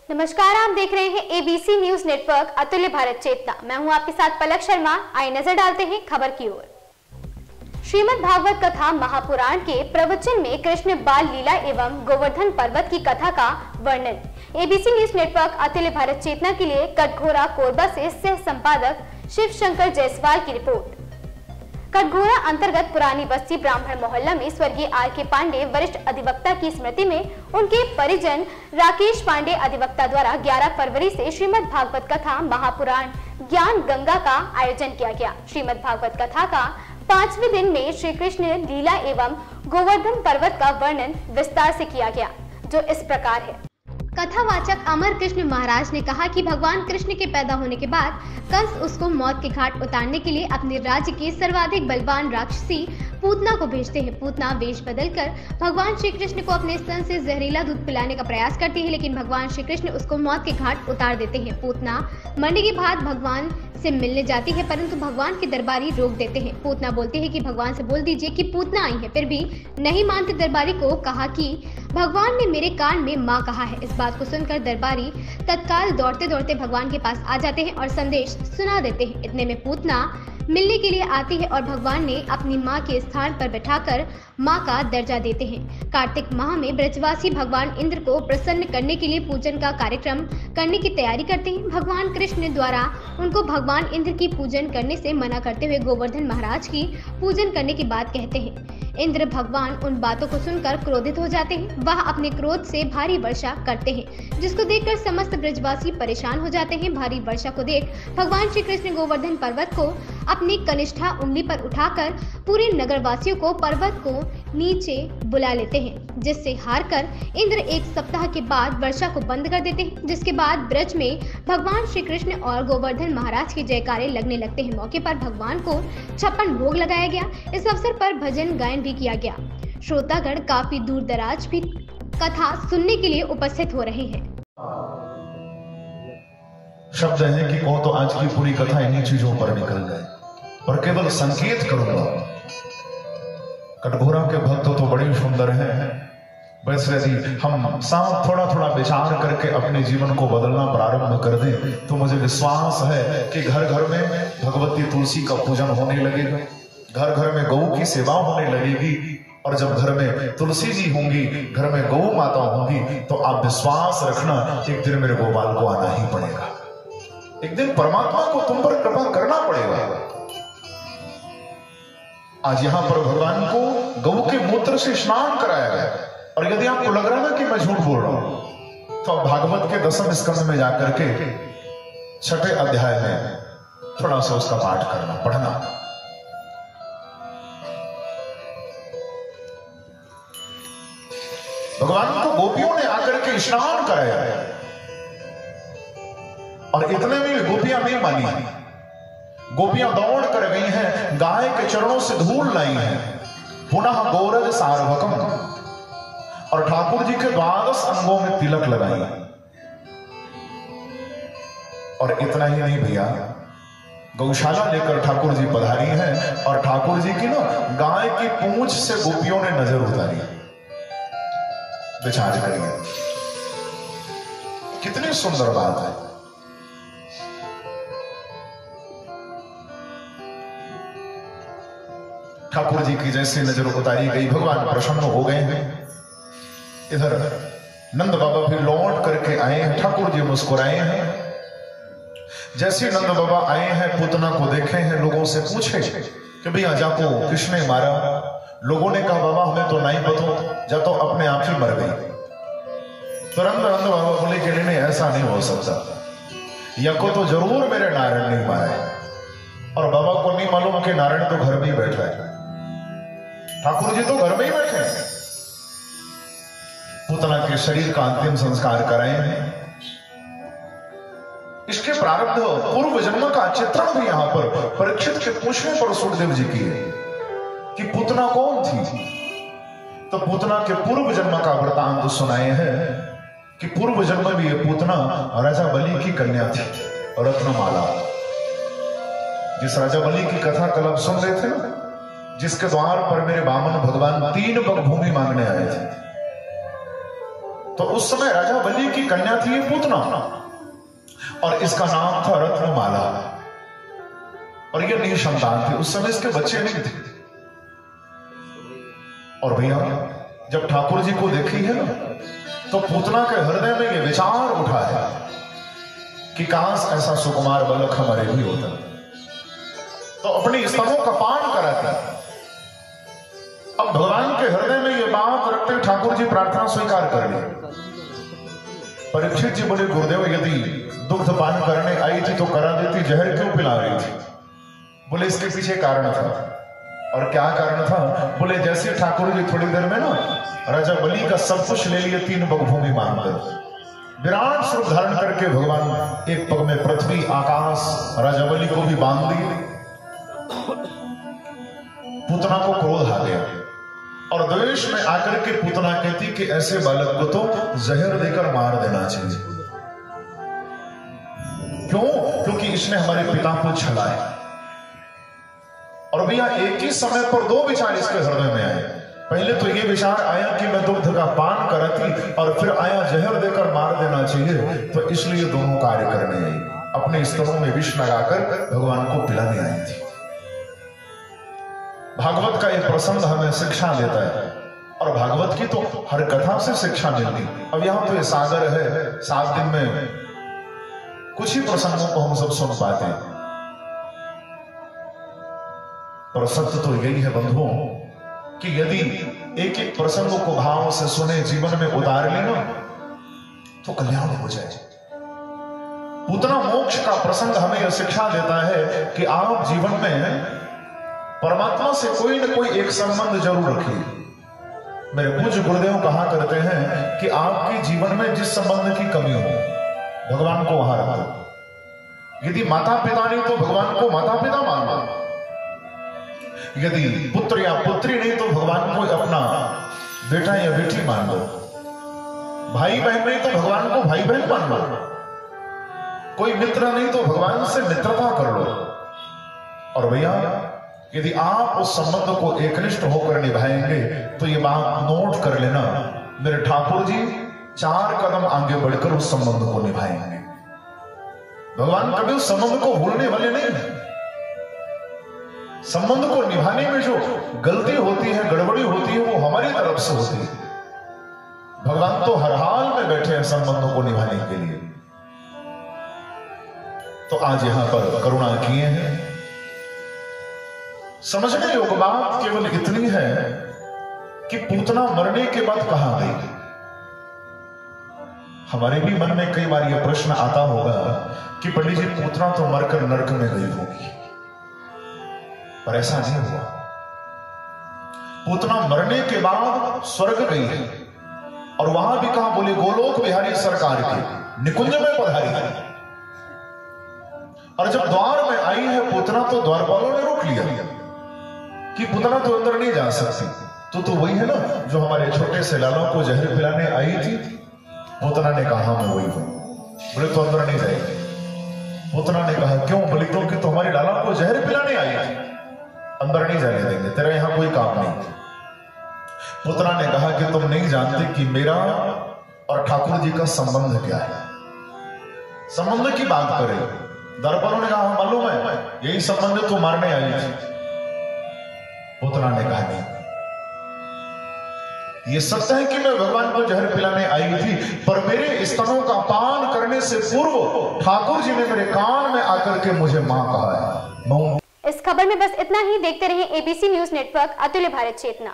नमस्कार, आप देख रहे हैं एबीसी न्यूज नेटवर्क अतुल्य भारत चेतना। मैं हूं आपके साथ पलक शर्मा। आइए नजर डालते हैं खबर की ओर। श्रीमद् भागवत कथा महापुराण के प्रवचन में कृष्ण बाल लीला एवं गोवर्धन पर्वत की कथा का वर्णन। एबीसी न्यूज नेटवर्क अतुल्य भारत चेतना के लिए कटघोरा कोरबा से सह संपादक शिव शंकर जायसवाल की रिपोर्ट। कटघोरा अंतर्गत पुरानी बस्ती ब्राह्मण मोहल्ला में स्वर्गीय आर.के. पांडे वरिष्ठ अधिवक्ता की स्मृति में उनके परिजन राकेश पांडे अधिवक्ता द्वारा 11 फरवरी से श्रीमद् भागवत कथा महापुराण ज्ञान गंगा का आयोजन किया गया। श्रीमद् भागवत कथा का 5वें दिन में श्री कृष्ण लीला एवं गोवर्धन पर्वत का वर्णन विस्तार से किया गया, जो इस प्रकार है। कथावाचक अमर कृष्ण महाराज ने कहा कि भगवान कृष्ण के पैदा होने के बाद कंस उसको मौत के घाट उतारने के लिए अपने राज्य की सर्वाधिक बलवान राक्षसी पूतना को भेजते हैं। पूतना वेश बदलकर भगवान श्री कृष्ण को अपने स्तन से जहरीला दूध पिलाने का प्रयास करती है, लेकिन भगवान श्री कृष्ण उसको मौत के घाट उतार देते हैं। पूतना मरने के बाद भगवान से मिलने जाती है, परंतु भगवान के दरबारी रोक देते हैं। पूतना बोलती है कि भगवान से बोल दीजिए कि पूतना आई है, फिर भी नहीं मानते। दरबारी को कहा कि भगवान ने मेरे कान में माँ कहा है। इस बात को सुनकर दरबारी तत्काल दौड़ते दौड़ते भगवान के पास आ जाते हैं और संदेश सुना देते हैं। इतने में पूतना मिलने के लिए आती है और भगवान ने अपनी माँ के स्थान पर बैठाकर माँ का दर्जा देते हैं। कार्तिक माह में ब्रजवासी भगवान इंद्र को प्रसन्न करने के लिए पूजन का कार्यक्रम करने की तैयारी करते हैं। भगवान कृष्ण द्वारा उनको भगवान इंद्र की पूजन करने से मना करते हुए गोवर्धन महाराज की पूजन करने की बात कहते हैं। इंद्र भगवान उन बातों को सुनकर क्रोधित हो जाते हैं। वह अपने क्रोध से भारी वर्षा करते हैं, जिसको देखकर समस्त ब्रजवासी परेशान हो जाते हैं। भारी वर्षा को देख भगवान श्री कृष्ण गोवर्धन पर्वत को अपनी कनिष्ठा उंगली पर उठाकर पूरे नगरवासियों को पर्वत को नीचे बुला लेते हैं, जिससे हारकर इंद्र एक सप्ताह के बाद वर्षा को बंद कर देते हैं। जिसके बाद ब्रज में भगवान श्री कृष्ण और गोवर्धन महाराज के जयकारे लगने लगते हैं। मौके पर भगवान को 56 भोग लगाया गया। इस अवसर पर भजन गायन भी किया गया। श्रोतागण काफी दूर दराज भी कथा सुनने के लिए उपस्थित हो रहे हैं। शब्द है कि कहो तो आज की पूरी कथा इन्हीं चीजों पर निकल गए और केवल संकेत करूंगा। कटघोरा के भक्त तो बड़े सुंदर हैं, वैसे यदि हम साथ थोड़ा थोड़ा विचार करके अपने जीवन को बदलना प्रारंभ कर दें तो मुझे विश्वास है कि घर घर में भगवती तुलसी का पूजन होने लगेगा, घर घर में गौ की सेवा होने लगेगी। और जब घर में तुलसी जी होंगी, घर में गौ माता होंगी, तो आप विश्वास रखना एक दिन मेरे गोपाल को आना ही पड़ेगा। एक दिन परमात्मा को तुम पर कृपा करना पड़ेगा। आज यहां पर भगवान को गौ के मूत्र से स्नान कराया गया। और यदि आपको लग रहा ना कि मैं झूठ बोल रहा हूं, तो आप भागवत के 10वें स्कंद में जाकर के 6ठे अध्याय में थोड़ा सा उसका पाठ करना, पढ़ना। भगवान को गोपियों ने आकर के स्नान कराया और इतने में गोपियां नहीं मानी। गोपियां दौड़ कर गई हैं, गाय के चरणों से धूल लाई हैं, पुनः गौरज सार्वकम, और ठाकुर जी के 12 अंगों में तिलक लगाई। और इतना ही नहीं भैया, गौशाला लेकर ठाकुर जी पधारी हैं और ठाकुर जी की ना गाय की पूंछ से गोपियों ने नजर उतारी। विचार करिए, कितनी सुंदर बात है। ठाकुर जी की जैसे नजर उतारी गई, भगवान प्रसन्न हो गए हैं। इधर नंद बाबा भी लौट करके आए हैं, ठाकुर जी मुस्कुराए हैं। जैसे नंद बाबा आए हैं, पूतना को देखे हैं, लोगों से पूछे कि भैया जाको किसने मारा। लोगों ने कहा बाबा हमें तो नहीं पता, जा तो अपने आप ही मर गई। तुरंत नंद बाबा बोले कि नहीं ऐसा नहीं हो सकता, या को तो जरूर मेरे नारायण नहीं मारा है। और बाबा को नहीं मालूम कि नारायण तो घर में ही बैठा है, ठाकुर जी तो घर में ही बैठे हैं। पूतना के शरीर का अंतिम संस्कार कराए हैं। इसके प्रारब्ध पूर्व जन्म का चित्रण भी यहां पर परीक्षित के पूछने पर सुखदेव जी की है कि पूतना कौन थी। तो पूतना के पूर्व जन्म का वृतांत सुनाए हैं कि पूर्व जन्म में ये पूतना राजा बलि की कन्या थी, रत्नमाला। जिस राजा बलि की कथा कल आप सुन रहे थे ना, जिसके द्वार पर मेरे वामन भगवान 3 पग भूमि मांगने आए थे, तो उस समय राजा बलि की कन्या थी ये पूतना, और इसका नाम था रत्नमाला, और ये निसंतान थी। उस समय इसके बच्चे नहीं थे। और भैया जब ठाकुर जी को देखी है ना, तो पूतना के हृदय में ये विचार उठा है कि काश ऐसा सुकुमार बालक हमारे भी होता, तो अपनी स्तनों का पान कराता। अब भगवान के हृदय में ये बात रखते ठाकुर जी प्रार्थना स्वीकार कर ली। परीक्षित जी बोले, गुरुदेव यदि दुग्ध पान करने आई थी तो करा देती, जहर क्यों पिला रही थी? बोले इसके पीछे कारण था। और क्या कारण था? बोले जैसे ठाकुर जी थोड़ी देर में ना राजा बलि का सब कुछ ले लिए, 3 पग भूमि मानकर विराट स्वरूप धारण करके भगवान एक पग में पृथ्वी आकाश राजा बलि को भी बांध दिए। पूतना को क्रोध आ गया और द्वेष में आकर के पूतना कहती कि ऐसे बालक को तो जहर देकर मार देना चाहिए। क्यों? क्योंकि इसने हमारे पिता को छलाया। और भैया एक ही समय पर 2 विचार इसके हृदय में आए। पहले तो ये विचार आया कि मैं दुग्ध का पान कराती, और फिर आया जहर देकर मार देना चाहिए, तो इसलिए दोनों कार्य करने आई। अपने स्तनों में विष लगाकर भगवान को पिलाने आई थी। भागवत का यह प्रसंग हमें शिक्षा देता है, और भागवत की तो हर कथा से शिक्षा मिलती। अब यहां तो ये सागर है, 7 दिन में कुछ ही प्रसंगों को हम सब सुन पाते हैं, पर सत्य तो यही है बंधुओं कि यदि एक एक प्रसंग को भाव से सुने, जीवन में उतार लेना, तो कल्याण हो जाए। पूतना मोक्ष का प्रसंग हमें यह शिक्षा देता है कि आप जीवन में परमात्मा से कोई न कोई एक संबंध जरूर रखिए। मेरे पूज्य गुरुदेव कहा करते हैं कि आपके जीवन में जिस संबंध की कमी हो, भगवान को वहां रखो। यदि माता पिता नहीं तो भगवान को माता पिता मान लो। यदि पुत्र या पुत्री नहीं तो भगवान को अपना बेटा या बेटी मान लो। भाई बहन नहीं तो भगवान को भाई बहन मान लो। कोई मित्र नहीं तो भगवान से मित्रता कर लो। और भैया यदि आप उस संबंध को एकनिष्ठ होकर निभाएंगे तो ये बात नोट कर लेना, मेरे ठाकुर जी 4 कदम आगे बढ़कर उस संबंध को निभाएंगे। भगवान कभी उस संबंध को भूलने वाले नहीं है। संबंध को निभाने में जो गलती होती है, गड़बड़ी होती है, वो हमारी तरफ से होती है। भगवान तो हर हाल में बैठे हैं संबंधों को निभाने के लिए। तो आज यहां पर करुणा किए हैं। समझने योग्य बात केवल इतनी है कि पूतना मरने के बाद कहां गई। हमारे भी मन में कई बार यह प्रश्न आता होगा कि पंडित जी पूतना तो मरकर नरक में गई होगी, पर ऐसा नहीं हुआ। पूतना मरने के बाद स्वर्ग गई है, और वहां भी कहा बोले गोलोक बिहारी सरकार के निकुंज में पधारी है। और जब द्वार में आई है पूतना तो द्वारपालों ने रोक लिया कि पूतना तो अंदर नहीं जा सकती। तो वही है ना जो हमारे छोटे से लालों को जहर पिलाने आई थी। पूतना ने कहा मैं वही हूं। बोले तो अंदर नहीं जाएगी। पूतना ने कहा क्यों? बोले क्योंकि तो हमारी लाला को जहर पिलाने आई थी, अंदर नहीं जाने देंगे, तेरा यहां कोई काम नहीं। पूतना ने कहा कि तुम नहीं जानते कि मेरा और ठाकुर जी का संबंध क्या है। संबंध की बात करें, दरबारों ने कहा मालूम है यही संबंध तो मारने आई थी। पूतना ने कहा नहीं, ये सत्य है कि मैं भगवान को जहर पिलाने आई थी, पर मेरे स्तनों का पान करने से पूर्व ठाकुर जी ने मेरे कान में आकर के मुझे मां कहा है। इस खबर में बस इतना ही। देखते रहिए एबीसी न्यूज नेटवर्क, अतुल्य भारत चेतना।